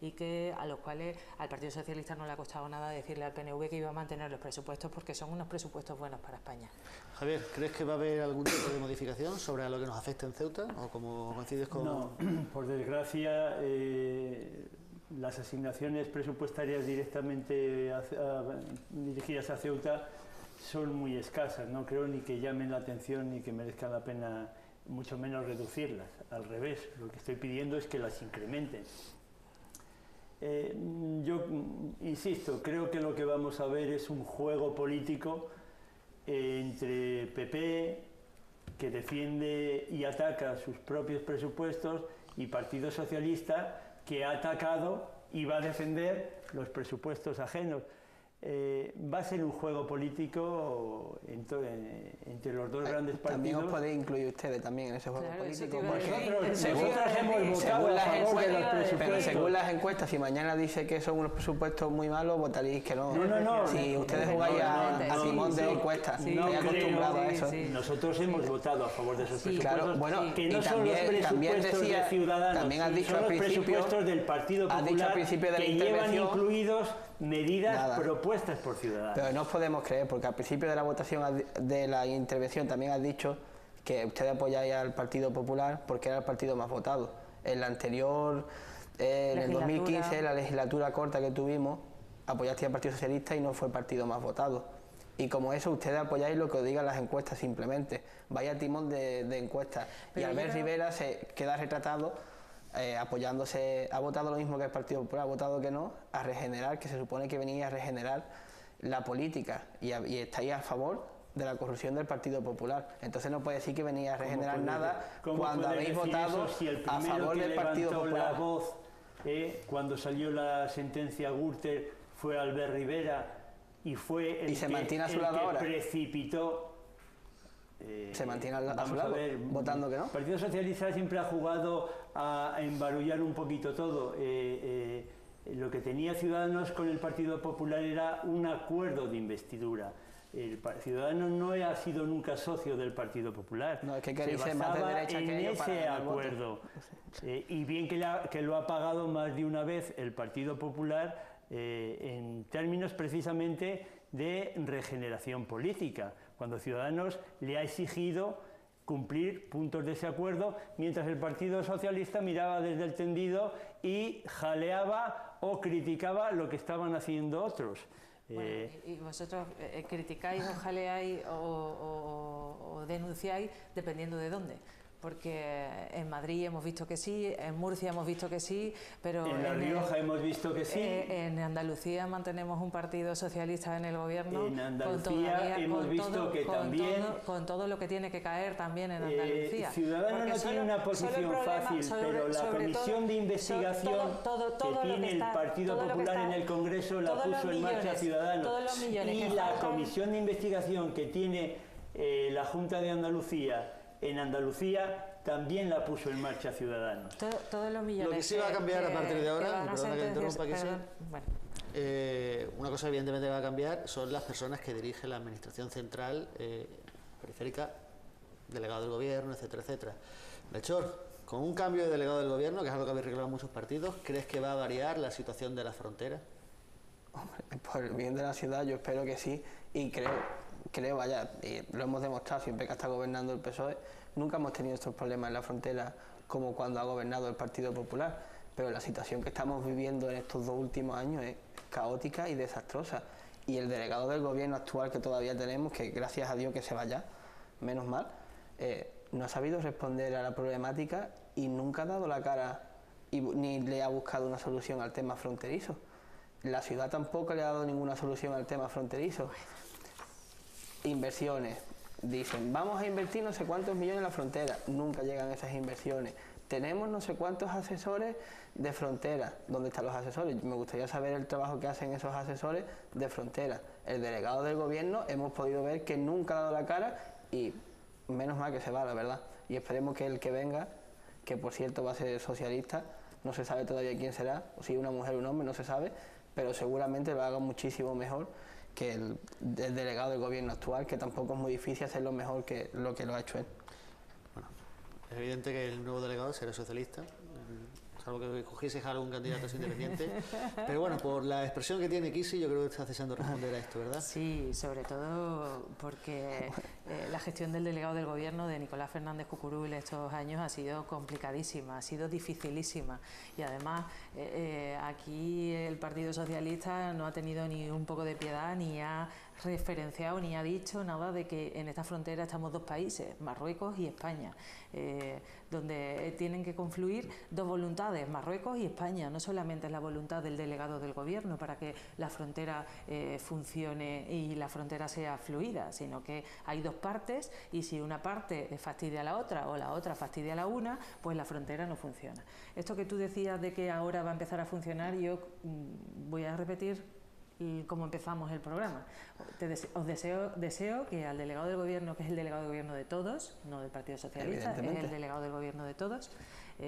y que a los cuales al Partido Socialista no le ha costado nada decirle al PNV que iba a mantener los presupuestos, porque son unos presupuestos buenos para España. Javier, ¿crees que va a haber algún tipo de modificación sobre lo que nos afecta en Ceuta, o cómo coincides con...? No, por desgracia las asignaciones presupuestarias directamente dirigidas a Ceuta son muy escasas. No creo ni que llamen la atención ni que merezca la pena, mucho menos reducirlas. Al revés, lo que estoy pidiendo es que las incrementen. Yo insisto, creo que lo que vamos a ver es un juego político entre PP, que defiende y ataca sus propios presupuestos, y Partido Socialista, que ha atacado y va a defender los presupuestos ajenos. Va a ser un juego político entre los dos grandes partidos. También os podéis incluir ustedes también en ese juego político. Nosotros hemos votado a favor de los presupuestos. Pero según las encuestas, si mañana dice que son unos presupuestos muy malos, votaréis que no. Si ustedes jugáis a timón de encuestas, estoy acostumbrado a eso. Nosotros hemos votado a favor de esos presupuestos. Claro, bueno, que no son los presupuestos de Ciudadanos, también has dicho son los presupuestos del Partido Popular, que llevan incluidos medidas propuestas por Ciudadanos. Pero no os podemos creer, porque al principio de la votación, de la intervención, también has dicho que ustedes apoyáis al Partido Popular porque era el partido más votado. En la anterior, en el 2015, la legislatura corta que tuvimos, apoyaste al Partido Socialista y no fue el partido más votado. Y como eso, ustedes apoyáis lo que os digan las encuestas simplemente. Vaya timón de encuestas. Y Albert Rivera se queda retratado apoyándose, ha votado lo mismo que el Partido Popular, ha votado que no, a regenerar, que se supone que venía a regenerar la política, y estáis a favor de la corrupción del Partido Popular. Entonces no puede decir que venía a regenerar nada cuando habéis votado a favor del Partido Popular. La voz, cuando salió la sentencia Gürtel, fue Albert Rivera, y fue el que precipitó. Se mantiene a su lado, votando que no. El Partido Socialista siempre ha jugado a embarullar un poquito todo. Lo que tenía Ciudadanos con el Partido Popular era un acuerdo de investidura. Ciudadanos no ha sido nunca socio del Partido Popular. No, es que se ser más de basaba derecha en que ellos para ese ganar votos. acuerdo. Y bien que lo ha pagado más de una vez el Partido Popular en términos precisamente de regeneración política, cuando Ciudadanos le ha exigido cumplir puntos de ese acuerdo, mientras el Partido Socialista miraba desde el tendido y jaleaba o criticaba lo que estaban haciendo otros. Bueno, y vosotros criticáis o jaleáis o denunciáis dependiendo de dónde. Porque en Madrid hemos visto que sí, en Murcia hemos visto que sí, pero en La Rioja hemos visto que sí. En Andalucía mantenemos un partido socialista en el gobierno. En Andalucía hemos visto que también... Con todo lo que tiene que caer también en Andalucía. Ciudadanos no tiene una posición fácil, pero la comisión de investigación que tiene el Partido Popular en el Congreso la puso en marcha Ciudadanos. Y la comisión de investigación que tiene la Junta de Andalucía en Andalucía también la puso en marcha Ciudadanos. Todos los millones. Lo que sí va a cambiar a partir de ahora, perdona que interrumpa aquí, bueno. una cosa evidentemente va a cambiar son las personas que dirigen la administración central, periférica, delegado del gobierno, etcétera, etcétera. Melchor, con un cambio de delegado del gobierno, que es algo que habéis reclamado muchos partidos, ¿crees que va a variar la situación de la frontera? Hombre, por el bien de la ciudad yo espero que sí, y creo, vaya, lo hemos demostrado siempre que está gobernando el PSOE, nunca hemos tenido estos problemas en la frontera como cuando ha gobernado el Partido Popular, pero la situación que estamos viviendo en estos 2 últimos años es caótica y desastrosa, y el delegado del gobierno actual que todavía tenemos, que gracias a Dios que se vaya, menos mal, no ha sabido responder a la problemática y nunca ha dado la cara ni le ha buscado una solución al tema fronterizo. La ciudad tampoco le ha dado ninguna solución al tema fronterizo. Inversiones. Dicen, vamos a invertir no sé cuántos millones en la frontera. Nunca llegan esas inversiones. Tenemos no sé cuántos asesores de frontera. ¿Dónde están los asesores? Me gustaría saber el trabajo que hacen esos asesores de frontera. El delegado del gobierno hemos podido ver que nunca ha dado la cara y menos mal que se va, la verdad. Y esperemos que el que venga, que por cierto va a ser socialista, no se sabe todavía quién será, o si una mujer o un hombre, no se sabe, pero seguramente lo haga muchísimo mejor que el delegado del gobierno actual, que tampoco es muy difícil hacerlo mejor que lo ha hecho él. Bueno, es evidente que el nuevo delegado será socialista, salvo que cogiese a algún candidato independiente, pero bueno, por la expresión que tiene Kisi, yo creo que está deseando responder a esto, ¿verdad? Sí, sobre todo porque la gestión del delegado del gobierno de Nicolás Fernández Cucurul estos años ha sido complicadísima, ha sido dificilísima, y además aquí el Partido Socialista no ha tenido ni un poco de piedad, ni ha referenciado ni ha dicho nada de que en esta frontera estamos 2 países, Marruecos y España, donde tienen que confluir 2 voluntades, Marruecos y España. No solamente es la voluntad del delegado del gobierno para que la frontera funcione y la frontera sea fluida, sino que hay 2 partes, y si una parte fastidia a la otra o la otra fastidia a la una, pues la frontera no funciona. Esto que tú decías de que ahora va a empezar a funcionar, yo voy a repetir cómo empezamos el programa. Os deseo que al delegado del gobierno, que es el delegado del gobierno de todos, no del Partido Socialista, es el delegado del gobierno de todos,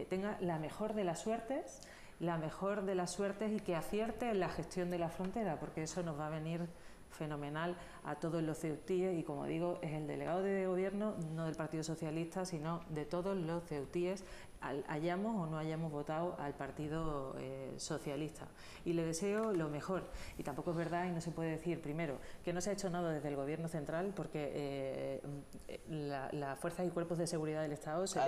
tenga la mejor de las suertes, y que acierte en la gestión de la frontera, porque eso nos va a venir fenomenal a todos los ceutíes, y como digo, es el delegado de gobierno no del Partido Socialista, sino de todos los ceutíes, hayamos o no hayamos votado al Partido Socialista, y le deseo lo mejor. Y tampoco es verdad, y no se puede decir, primero, que no se ha hecho nada desde el gobierno central, porque las fuerzas y cuerpos de seguridad del Estado se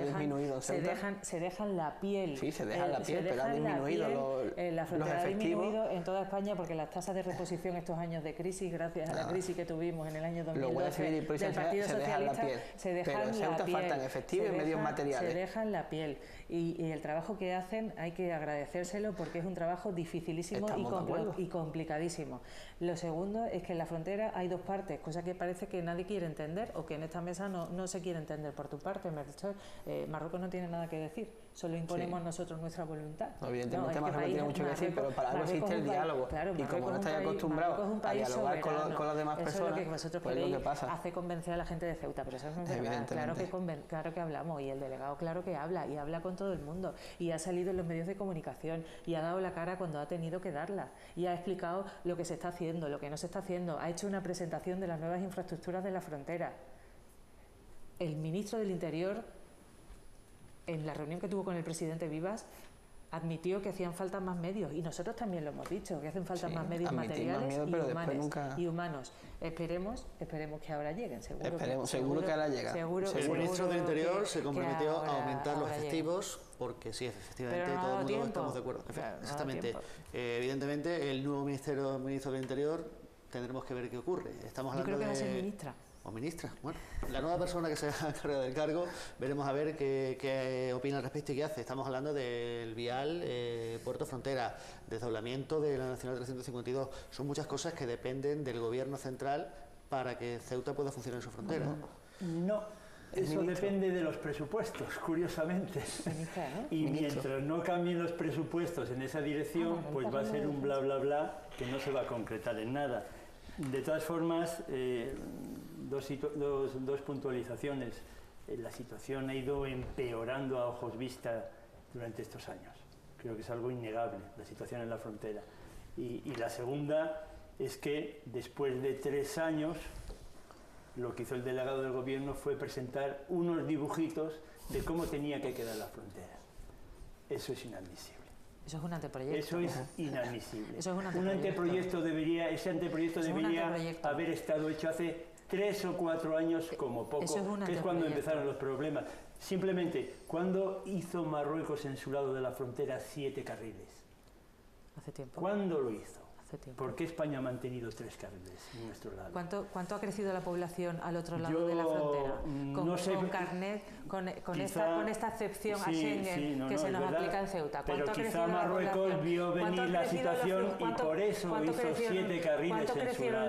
dejan la piel. Sí, se dejan la piel, pero ha disminuido la frontera los efectivos. Ha disminuido en toda España, porque las tasas de reposición estos años de crisis, gracias a la crisis que tuvimos en el año 2012 del Partido Socialista, se dejan la piel. Faltan efectivos y medios materiales. Se dejan la piel. Y el trabajo que hacen hay que agradecérselo, porque es un trabajo dificilísimo y complicadísimo. Lo segundo es que en la frontera hay 2 partes, cosa que parece que nadie quiere entender, o que en esta mesa no se quiere entender por tu parte, Melchor. Marruecos no tiene nada que decir. solo imponemos nosotros nuestra voluntad. No, evidentemente no, Marruecos tiene mucho que decir, pero para algo existe el diálogo. Claro, y como no estáis acostumbrados a dialogar con las demás personas, eso es lo que vosotros pues queréis, lo que pasa. hace convencer a la gente de Ceuta, pero eso es verdad. Claro que hablamos, y el delegado claro que habla, y habla con todo el mundo, y ha salido en los medios de comunicación, y ha dado la cara cuando ha tenido que darla, y ha explicado lo que se está haciendo, lo que no se está haciendo, ha hecho una presentación de las nuevas infraestructuras de la frontera. El ministro del Interior, en la reunión que tuvo con el presidente Vivas, admitió que hacían falta más medios, y nosotros también lo hemos dicho, que hacen falta más medios materiales y humanos. Esperemos que ahora lleguen, seguro que ahora llega. El ministro del Interior se comprometió a aumentar los efectivos, porque sí, efectivamente todo el mundo estamos de acuerdo. Exactamente. Evidentemente, el nuevo ministro del Interior tendremos que ver qué ocurre. Estamos hablando Yo creo que va a ser ministra. O ministra. Bueno, la nueva persona que se encarga del cargo, veremos a ver qué opina al respecto y qué hace. Estamos hablando del vial Puerto Frontera, desdoblamiento de la Nacional 352. Son muchas cosas que dependen del gobierno central para que Ceuta pueda funcionar en su frontera. No, eso depende de los presupuestos, curiosamente. Y mientras no cambien los presupuestos en esa dirección, pues va a ser un bla bla bla que no se va a concretar en nada. De todas formas, dos puntualizaciones. La situación ha ido empeorando a ojos vista durante estos años. Creo que es algo innegable, la situación en la frontera. Y la segunda es que después de 3 años, lo que hizo el delegado del gobierno fue presentar unos dibujitos de cómo tenía que quedar la frontera. Eso es inadmisible. Eso es un anteproyecto. Eso es inadmisible. Eso es un anteproyecto. Ese anteproyecto debería haber estado hecho hace 3 o 4 años como poco, que es cuando empezaron los problemas. Simplemente, ¿cuándo hizo Marruecos en su lado de la frontera 7 carriles? Hace tiempo. ¿Cuándo lo hizo? Hace tiempo. ¿Por qué España ha mantenido 3 carriles en nuestro lado? ¿Cuánto ha crecido la población al otro lado de la frontera? Con carnet, con esta excepción a Schengen que se nos aplica en Ceuta. Pero quizá Marruecos vio venir la situación y por eso hizo 7 carriles en su lado. ¿Cuánto crecieron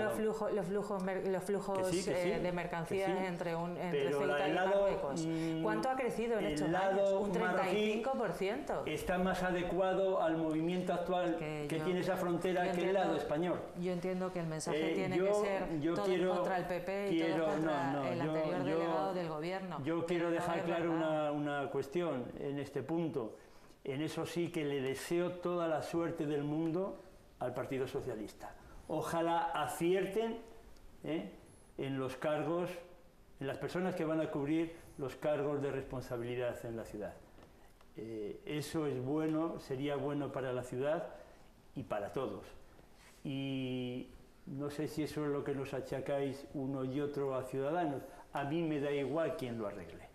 los flujos de mercancías entre Ceuta y Marruecos? ¿Cuánto ha crecido en estos años? Un 35%. Está más adecuado al movimiento actual que tiene esa frontera que el lado español. Yo entiendo que el mensaje tiene que ser todo contra el PP y todo contra el anterior delegado del gobierno. Yo quiero dejar claro una cuestión en este punto. En eso sí que le deseo toda la suerte del mundo al Partido Socialista. Ojalá acierten en los cargos, en las personas que van a cubrir los cargos de responsabilidad en la ciudad. Eso es bueno, sería bueno para la ciudad y para todos. Y no sé si eso es lo que nos achacáis uno y otro a Ciudadanos. A mí me da igual quién lo arregle.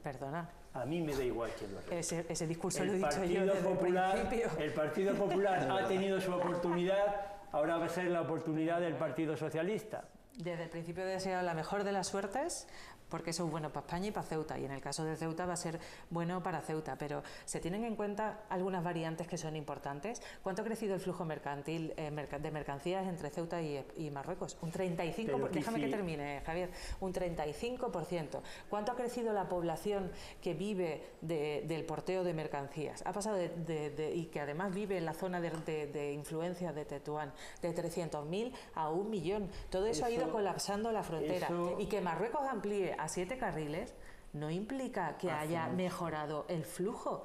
Perdona. A mí me da igual quién lo arregle. Ese discurso lo he dicho yo desde el principio. El Partido Popular ha tenido su oportunidad, ahora va a ser la oportunidad del Partido Socialista. Desde el principio he deseado la mejor de las suertes, porque eso es bueno para España y para Ceuta, y en el caso de Ceuta va a ser bueno para Ceuta, pero se tienen en cuenta algunas variantes que son importantes. ¿Cuánto ha crecido el flujo mercantil de mercancías entre Ceuta y Marruecos? Un 35%, déjame que termine, Javier, un 35%. ¿Cuánto ha crecido la población que vive del porteo de mercancías? Ha pasado y que además vive en la zona de influencia de Tetuán, de 300.000 a 1 millón. Todo eso ha ido colapsando la frontera, y que Marruecos amplíe a 7 carriles no implica que haya mejorado el flujo,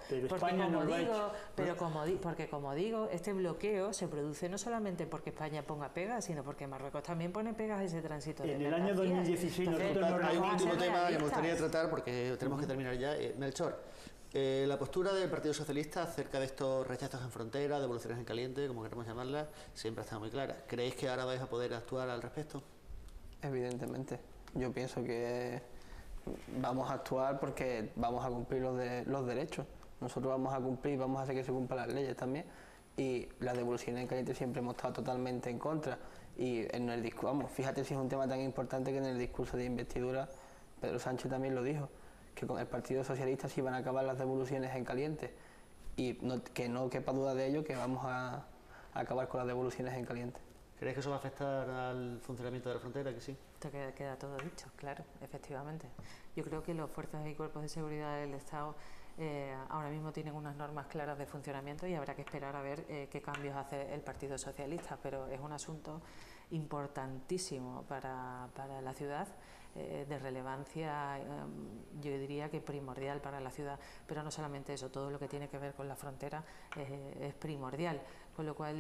porque como digo, este bloqueo se produce no solamente porque España ponga pegas, sino porque Marruecos también pone pegas a ese tránsito. En el año 2016 hay un último tema que me gustaría tratar, porque tenemos que terminar ya. Melchor, la postura del Partido Socialista acerca de estos rechazos en frontera, devoluciones en caliente, como queremos llamarlas, siempre está muy clara. ¿Creéis que ahora vais a poder actuar al respecto? Evidentemente. Yo pienso que vamos a actuar porque vamos a cumplir los derechos. Nosotros vamos a cumplir, vamos a hacer que se cumplan las leyes también. Y las devoluciones en caliente siempre hemos estado totalmente en contra. Y en el discurso, fíjate si es un tema tan importante que en el discurso de investidura Pedro Sánchez también lo dijo, que con el Partido Socialista se iban a acabar las devoluciones en caliente. Y que no quepa duda de ello, que vamos a acabar con las devoluciones en caliente. ¿Crees que eso va a afectar al funcionamiento de la frontera? Que sí. Esto queda todo dicho, claro, efectivamente. Yo creo que los fuerzas y cuerpos de seguridad del Estado ahora mismo tienen unas normas claras de funcionamiento y habrá que esperar a ver qué cambios hace el Partido Socialista, pero es un asunto importantísimo para la ciudad, de relevancia, yo diría que primordial para la ciudad, pero no solamente eso, todo lo que tiene que ver con la frontera es primordial, con lo cual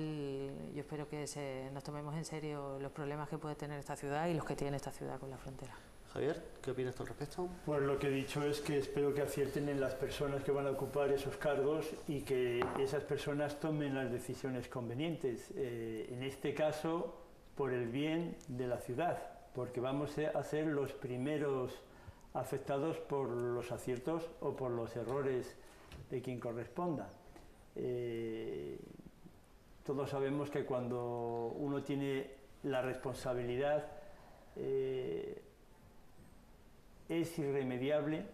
yo espero que nos tomemos en serio los problemas que puede tener esta ciudad y los que tiene esta ciudad con la frontera. Javier, ¿qué opinas tú al respecto? Pues lo que he dicho es que espero que acierten en las personas que van a ocupar esos cargos y que esas personas tomen las decisiones convenientes. En este caso, por el bien de la ciudad, porque vamos a ser los primeros afectados por los aciertos o por los errores de quien corresponda. Todos sabemos que cuando uno tiene la responsabilidad, es irremediable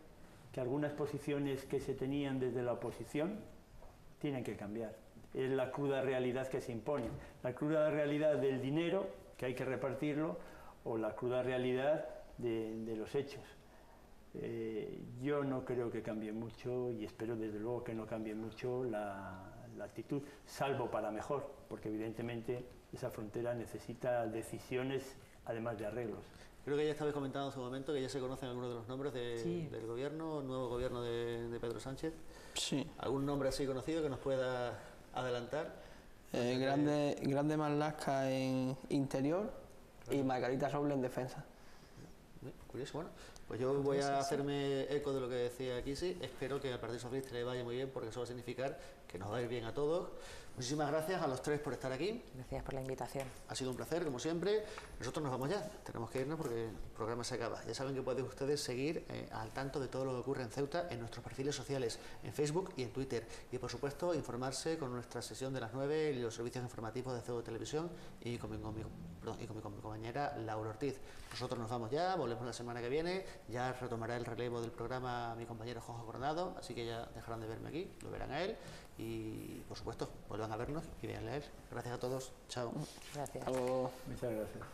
que algunas posiciones que se tenían desde la oposición tienen que cambiar. Es la cruda realidad que se impone, la cruda realidad del dinero, que hay que repartirlo, o la cruda realidad de los hechos. Yo no creo que cambie mucho y espero desde luego que no cambie mucho la actitud, salvo para mejor, porque evidentemente esa frontera necesita decisiones además de arreglos. Creo que ya estabais comentando en su momento que ya se conocen algunos de los nombres del gobierno, nuevo gobierno de Pedro Sánchez. Sí. ¿Algún nombre así conocido que nos pueda adelantar? Grande Marlaska en interior y Margarita Robles en defensa. Curioso, bueno, pues yo voy a hacerme eco de lo que decía Kisi. Espero que al Partido Socialista le vaya muy bien, porque eso va a significar que nos va a ir bien a todos. Muchísimas gracias a los tres por estar aquí. Gracias por la invitación. Ha sido un placer, como siempre. Nosotros nos vamos ya, tenemos que irnos porque el programa se acaba. Ya saben que pueden ustedes seguir al tanto de todo lo que ocurre en Ceuta en nuestros perfiles sociales, en Facebook y en Twitter. Y por supuesto, informarse con nuestra sesión de las 9 y los servicios informativos de Ceuta Televisión y con mi compañera Laura Ortiz. Nosotros nos vamos ya, volvemos la semana que viene. Ya retomará el relevo del programa mi compañero Jorge Coronado, así que ya dejarán de verme aquí, lo verán a él. Y por supuesto, vuelvan a vernos y vean a él. Gracias a todos. Chao. Gracias. Hasta luego. Muchas gracias.